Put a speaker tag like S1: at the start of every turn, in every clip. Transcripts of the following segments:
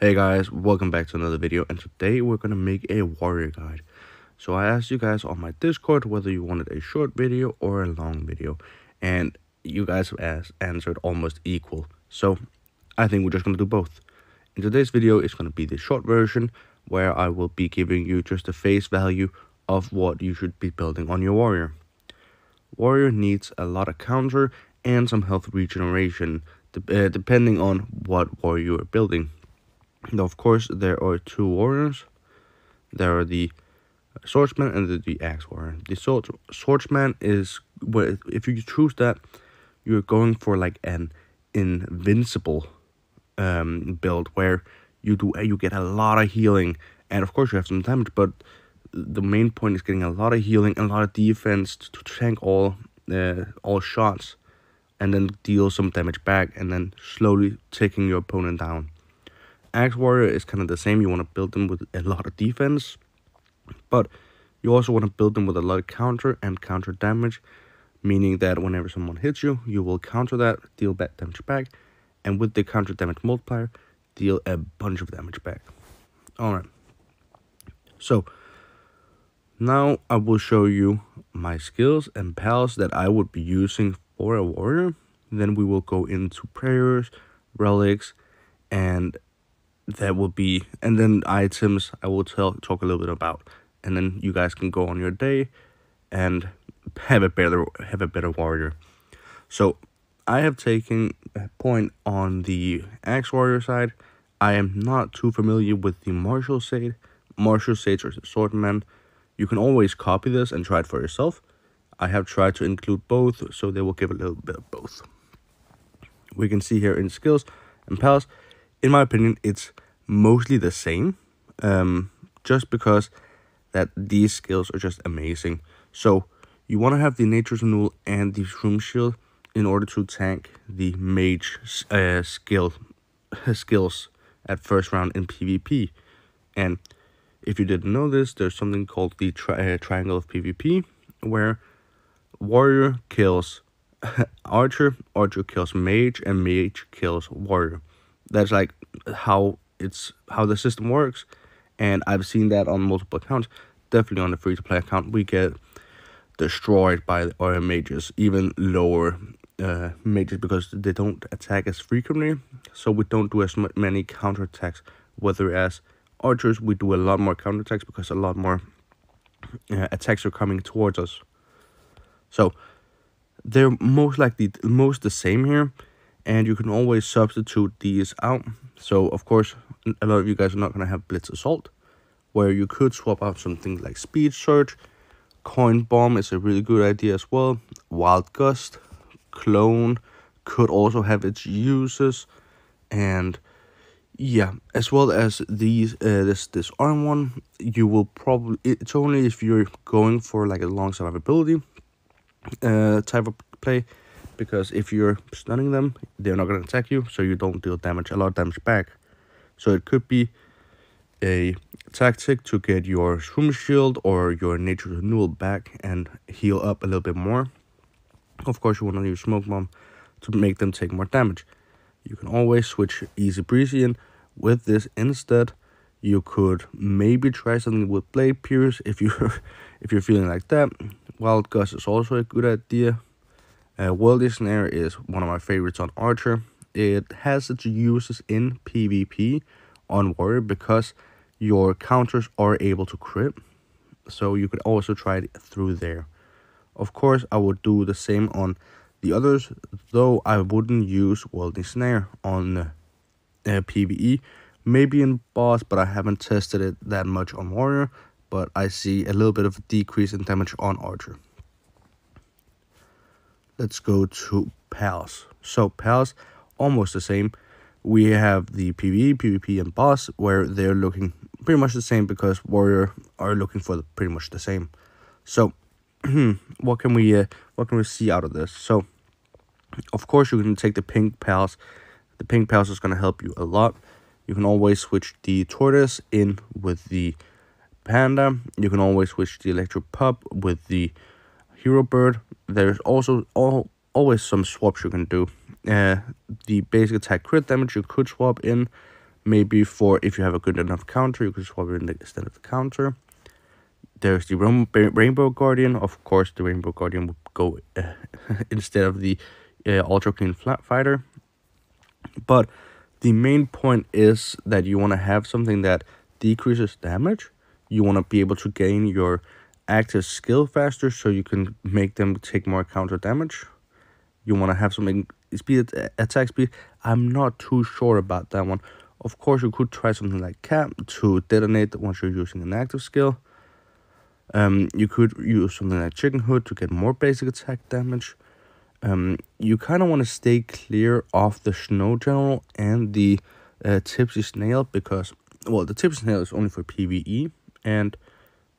S1: Hey guys, welcome back to another video, and today we're gonna make a warrior guide. So I asked you guys on my Discord whether you wanted a short video or a long video, and you guys have answered almost equal. So I think we're just gonna do both. In today's video, it's gonna be the short version where I will be giving you just the face value of what you should be building on your warrior. Warrior needs a lot of counter and some health regeneration, depending on what warrior you are building. Now, of course, there are two warriors. There are the swordsman and the axe warrior. The swordsman is, if you choose that, you're going for like an invincible build where you get a lot of healing, and of course you have some damage, but the main point is getting a lot of healing and a lot of defense to tank all shots, and then deal some damage back, and then slowly taking your opponent down. Axe warrior is kind of the same. You want to build them with a lot of defense, but you also want to build them with a lot of counter and counter damage, meaning that whenever someone hits you, you will counter that, deal bad damage back, and with the counter damage multiplier, deal a bunch of damage back. Alright, so now I will show you my skills and pals that I would be using for a warrior. Then we will go into prayers, relics, and then items I will talk a little bit about, and then you guys can go on your day and have a better warrior. So I have taken a point on the axe warrior side. I am not too familiar with the martial sage. Martial sage or the swordman. You can always copy this and try it for yourself. I have tried to include both, so they will give a little bit of both. We can see here in skills and pals, in my opinion, it's mostly the same, just because that these skills are just amazing. So you want to have the Nature's Renewal and the Shroom Shield in order to tank the mage skills at first round in PvP. And if you didn't know this, there's something called the triangle of PvP, where warrior kills archer, archer kills mage, and mage kills warrior. That's like how the system works, and I've seen that on multiple accounts. Definitely on the free-to-play account, we get destroyed by our mages, even lower mages, because they don't attack as frequently, so we don't do as many counterattacks. Whereas archers, we do a lot more counterattacks because a lot more attacks are coming towards us. So they're most likely the same here, and you can always substitute these out. So of course, a lot of you guys are not going to have Blitz Assault, where you could swap out something like Speed Surge. Coin Bomb is a really good idea as well. Wild Gust, Clone could also have its uses, and yeah, as well as these this arm one. You will probably, it's only if you're going for like a long survivability type of play, because if you're stunning them, they're not going to attack you, so you don't deal a lot of damage back. So it could be a tactic to get your Shroom Shield or your Nature's Renewal back and heal up a little bit more. Of course, you want to use Smoke Bomb to make them take more damage. You can always switch easy breezy in with this instead. You could maybe try something with Blade Pierce if you're feeling like that. Wild Gust is also a good idea. Worldly Snare is one of my favorites on Archer. It has its uses in PvP on Warrior because your counters are able to crit, so you could also try it through there. Of course, I would do the same on the others, though I wouldn't use Worldly Snare on PvE. Maybe in boss, but I haven't tested it that much on Warrior, but I see a little bit of a decrease in damage on Archer. Let's go to pals. So pals, almost the same. We have the PvE, PvP, and boss, where they're looking pretty much the same because warrior are looking for pretty much the same. So what can we see out of this? So of course you can take the pink pals. The pink pals is going to help you a lot. You can always switch the tortoise in with the panda. You can always switch the electric pup with the hero bird. There's also always some swaps you can do. The basic attack crit damage you could swap in, Maybe for if you have a good enough counter, you could swap in the instead of the counter. There's the Rainbow Guardian. Of course, the Rainbow Guardian would go instead of the Ultra Clean Flat Fighter. But the main point is that you want to have something that decreases damage. You want to be able to gain your active skill faster so you can make them take more counter damage. You want to have something speed, attack speed. I'm not too sure about that one. Of course, you could try something like Cap to detonate once you're using an active skill. You could use something like Chicken Hood to get more basic attack damage. You kind of want to stay clear of the Snow General and the Tipsy Snail because, well, the Tipsy Snail is only for PvE, and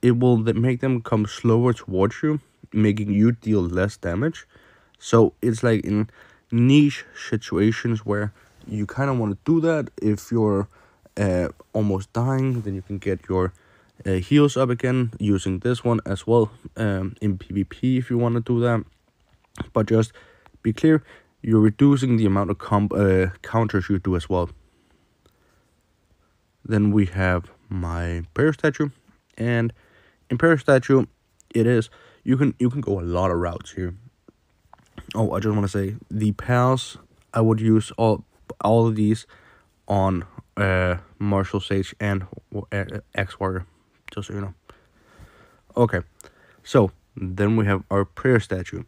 S1: it will make them come slower towards you, making you deal less damage. So it's like in niche situations where you kind of want to do that. If you're almost dying, then you can get your heals up again using this one as well in PvP if you want to do that. But just be clear, you're reducing the amount of counters you do as well. Then we have my prayer statue, and in prayer statue, it is you can go a lot of routes here. Oh, I just want to say the pals, I would use all of these on Martial Sage and X Warrior, just so you know. Okay, so then we have our prayer statue.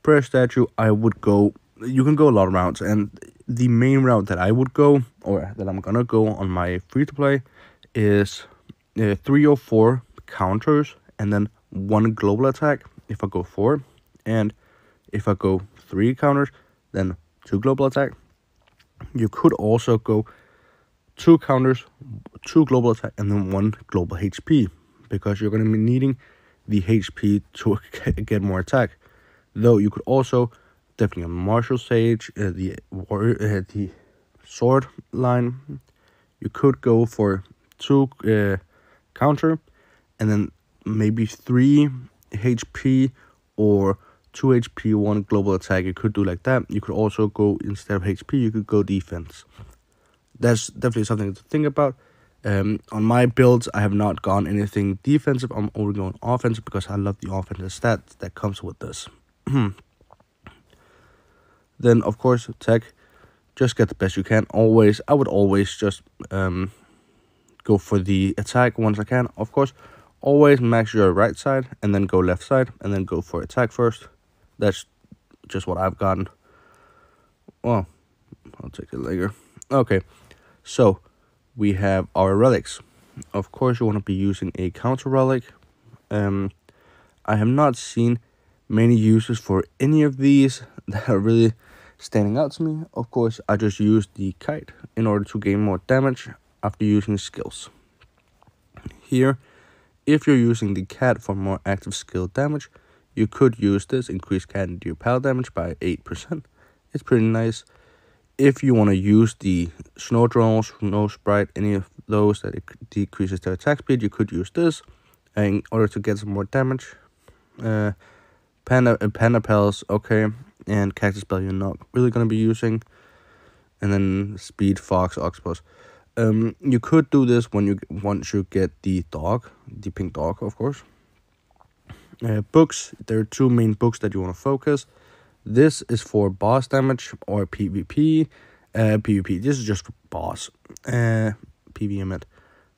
S1: Prayer statue, I would go. You can go a lot of routes, and the main route that I would go, or that I'm gonna go on my free to play, is 3 or 4 counters and then 1 global attack. If I go 4, and if I go 3 counters, then 2 global attack. You could also go 2 counters, 2 global attack, and then 1 global HP, because you're going to be needing the HP to get more attack. Though you could also definitely on Martial Sage, the sword line, you could go for 2 counter, and then maybe 3 HP or 2 HP, 1 global attack. You could do like that. You could also go, instead of HP, you could go defense. That's definitely something to think about. On my builds, I have not gone anything defensive. I'm only going offensive because I love the offensive stats that comes with this. Then, of course, tech. Just get the best you can. Always, I would always just go for the attack once I can. Of course, always max your right side and then go left side and then go for attack first. That's just what I've gotten. Well, I'll take it later. Okay, so we have our relics. Of course, you want to be using a counter relic. I have not seen many uses for any of these that are really standing out to me. Of course, I just use the kite in order to gain more damage after using skills. Here, if you're using the cat for more active skill damage, you could use this, increase cat and deal pal damage by 8%. It's pretty nice. If you want to use the Snow Drone, Snow Sprite, any of those that it decreases their attack speed, you could use this in order to get some more damage. Panda Pals, okay, and Cactus Bell you're not really going to be using. And then Speed, Fox, Octopus. You could do this once you get the dog, the pink dog, of course. Books, there are 2 main books that you want to focus. This is for boss damage or PvP. PvP, this is just for boss. PvE.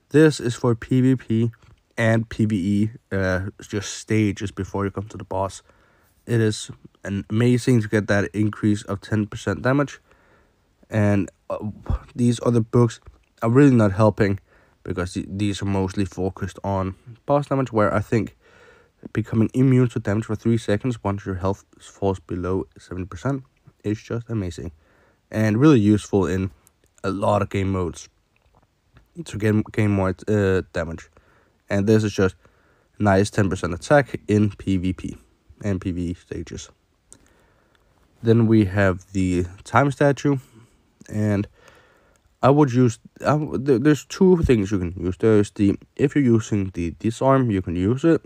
S1: This is for PvP and PvE, just stages before you come to the boss. It is amazing to get that increase of 10% damage. And these other books are really not helping because these are mostly focused on boss damage, where I think becoming immune to damage for 3 seconds once your health falls below 70% is just amazing. And really useful in a lot of game modes to gain more damage. And this is just nice 10% attack in PvP and PvE stages. Then we have the time statue, and I would use, there's 2 things you can use. There's the, if you're using the disarm, you can use it,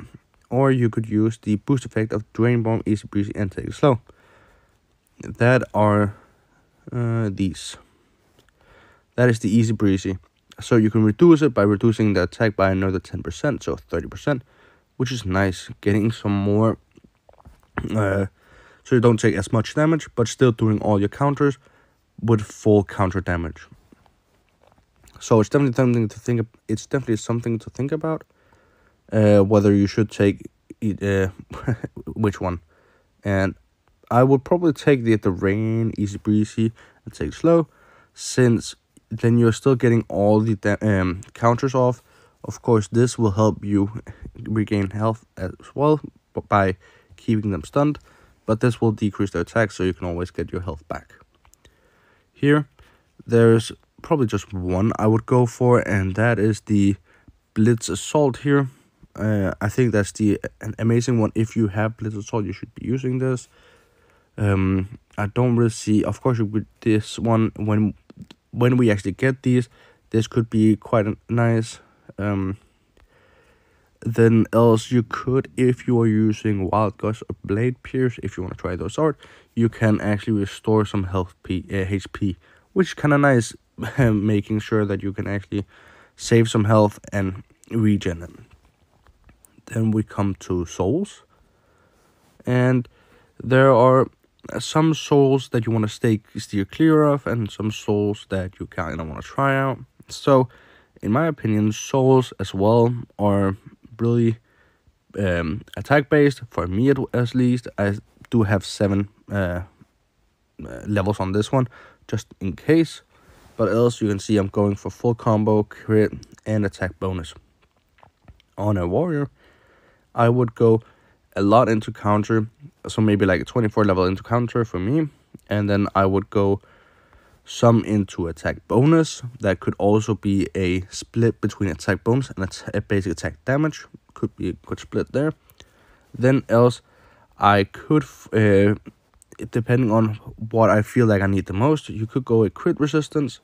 S1: or you could use the boost effect of Drain Bomb, Easy Breezy, and Take It Slow. That are these. That is the easy breezy. So you can reduce it by reducing the attack by another 10%, so 30%, which is nice. Getting some more, so you don't take as much damage, but still doing all your counters with full counter damage. So it's definitely something to think. It's definitely something to think about. Whether you should take which one, and I would probably take the rain, easy breezy, and take slow, since then you're still getting all the counters off. Of course, this will help you regain health as well by keeping them stunned, but this will decrease their attack, so you can always get your health back. Here, there's probably just one I would go for, and that is the Blitz Assault here. I think that's an amazing one. If you have Blitz Assault, you should be using this. I don't really see, of course, with this one, when we actually get these, this could be quite nice. Then else you could, if you are using Wild Gust or Blade Pierce, if you want to try those out, you can actually restore some HP, which is kind of nice, making sure that you can actually save some health and regen them. Then we come to souls, and there are some souls that you want to steer clear of, and some souls that you kind of want to try out. So, in my opinion, souls as well are really attack based. For me, at least, I do have 7 levels on this one, just in case. But else, you can see I'm going for full combo, crit, and attack bonus. On a warrior, I would go a lot into counter, so maybe like a 24 level into counter for me, and then I would go some into attack bonus. That could also be a split between attack bonus and a basic attack damage. Could be a good split there. Then else, I could, depending on what I feel like I need the most, you could go a crit resistance,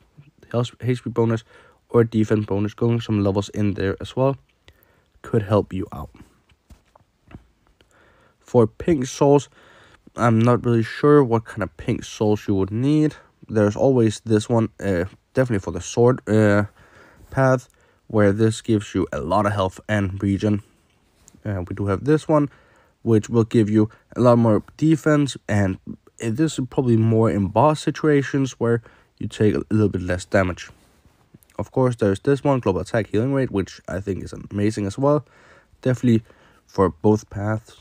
S1: HP bonus, or defense bonus. Going some levels in there as well could help you out. For pink souls, I'm not really sure what kind of pink souls you would need. There's always this one, definitely for the sword path, where this gives you a lot of health and regen. We do have this one, which will give you a lot more defense, and this is probably more in boss situations where you take a little bit less damage. Of course, there's this one, global attack healing rate, which I think is amazing as well. Definitely for both paths.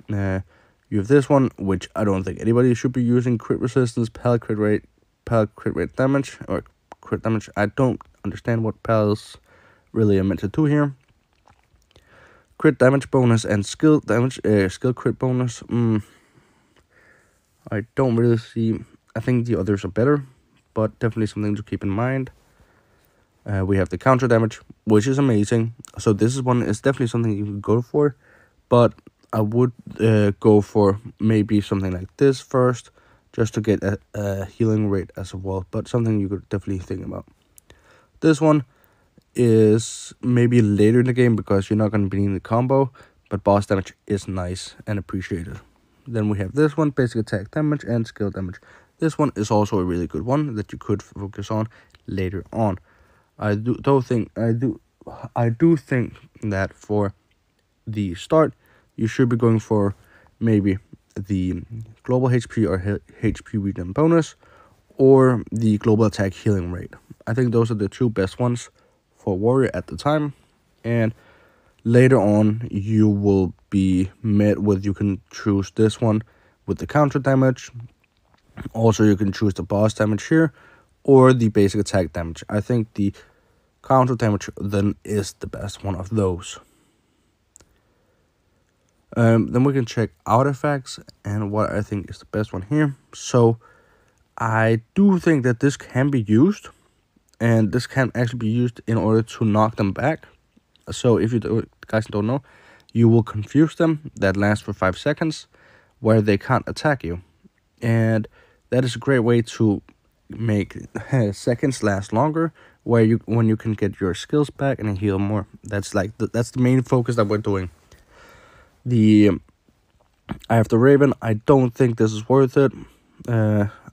S1: You have this one, which I don't think anybody should be using. Crit resistance, pal crit rate damage, or crit damage. I don't understand what pals really are meant to do here. Crit damage bonus and skill damage, skill crit bonus. I don't really see. I think the others are better, but definitely something to keep in mind. We have the counter damage, which is amazing. So this is definitely something you can go for, but I would go for maybe something like this first, just to get a healing rate as well, but something you could definitely think about. This one is maybe later in the game because you're not going to be needing the combo, but boss damage is nice and appreciated. Then we have this one, basic attack damage and skill damage. This one is also a really good one that you could focus on later on. I do think that for the start, you should be going for maybe the global HP or HP regen bonus, or the global attack healing rate. I think those are the 2 best ones for warrior at the time, and later on you will be met with, you can choose this one with the counter damage. Also, you can choose the boss damage here, or the basic attack damage. I think the counter damage then is the best one of those. Then we can check artifacts and what I think is the best one here. So I do think that this can be used, and this can actually be used in order to knock them back. So if you guys don't know, you will confuse them. That lasts for 5 seconds, where they can't attack you, and that is a great way to make seconds last longer, when you can get your skills back and heal more. That's the main focus that we're doing. I have the Raven. I don't think this is worth it.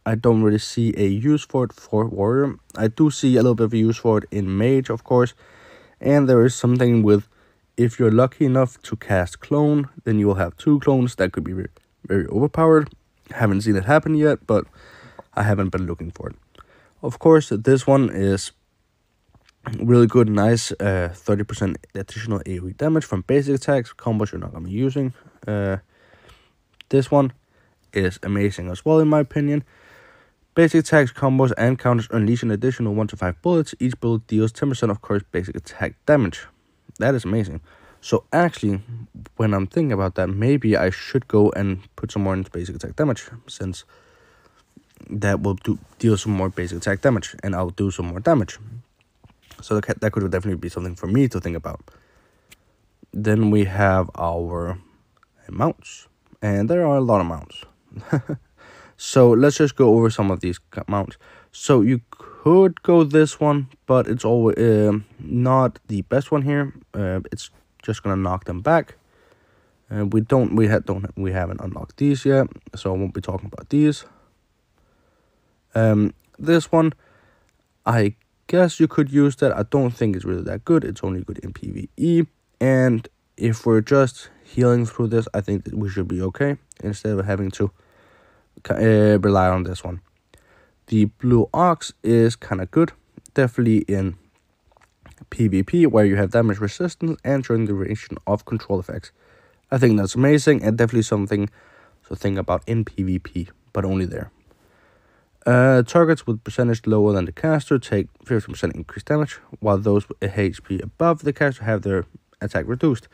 S1: I don't really see a use for it for warrior. I do see a little bit of a use for it in mage, of course. And there is something with, if you're lucky enough to cast clone, then you will have 2 clones. That could be very, very overpowered. Haven't seen it happen yet, but I haven't been looking for it. Of course, this one is really good, nice, 30% additional AoE damage from basic attacks, combos you're not going to be using. This one is amazing as well, in my opinion. Basic attacks, combos, and counters unleash an additional 1 to 5 bullets. Each bullet deals 10% of course basic attack damage. That is amazing. So actually, when I'm thinking about that, maybe I should go and put some more into basic attack damage, since that will deal some more basic attack damage, and I'll do some more damage. So that could definitely be something for me to think about. Then we have our mounts, and there are a lot of mounts. So let's just go over some of these mounts. So you could go this one, but it's always not the best one here. It's just gonna knock them back. We haven't unlocked these yet, so I won't be talking about these. This one, I guess you could use that. I don't think it's really that good. It's only good in PvE, and if we're just healing through this, I think that we should be okay, instead of having to rely on this one. The blue ox is kind of good, definitely in PvP, where you have damage resistance and during the duration of control effects. I think that's amazing, and definitely something to think about in PvP, but only there. Targets with percentage lower than the caster take 50% increased damage, while those with a HP above the caster have their attack reduced.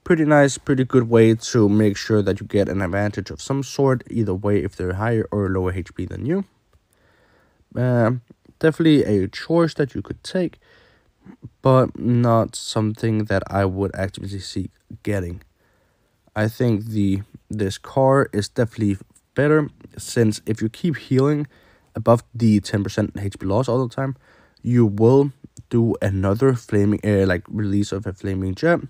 S1: Pretty nice, pretty good way to make sure that you get an advantage of some sort, either way, if they're higher or lower HP than you. Definitely a choice that you could take, but not something that I would actively seek getting. I think this car is definitely better, since if you keep healing above the 10% HP loss all the time, you will do another flaming release of a flaming jet.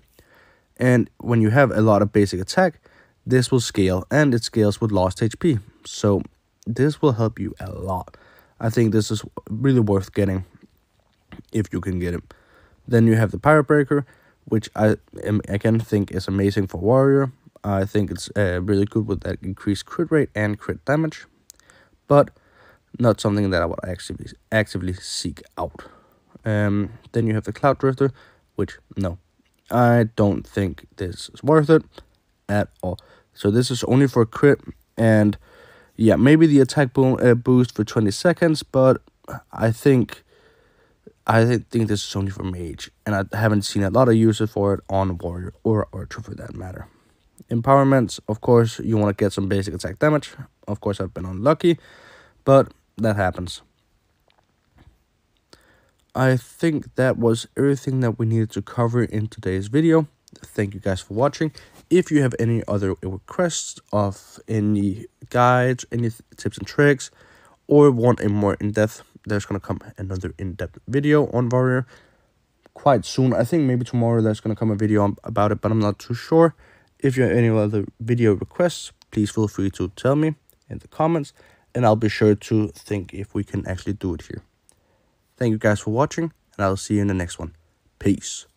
S1: And when you have a lot of basic attack, this will scale, and it scales with lost HP. So this will help you a lot. I think this is really worth getting if you can get it. Then you have the Pirate Breaker, which I again think is amazing for warrior. I think it's really good with that increased crit rate and crit damage, but not something that I would actively seek out. Then you have the Cloud Drifter, which no, I don't think this is worth it at all. So this is only for crit, and yeah, maybe the attack boost for 20 seconds, but I think this is only for mage, and I haven't seen a lot of uses for it on warrior or archer for that matter. Empowerments, of course, you want to get some basic attack damage. Of course, I've been unlucky, but that happens. I think that was everything that we needed to cover in today's video. Thank you guys for watching. If you have any other requests of any guides, any tips and tricks, or want a more in-depth, there's going to come another in-depth video on warrior quite soon. I think maybe tomorrow there's going to come a video about it, but I'm not too sure. If you have any other video requests, please feel free to tell me in the comments, and I'll be sure to think if we can actually do it here. Thank you guys for watching, and I'll see you in the next one. Peace.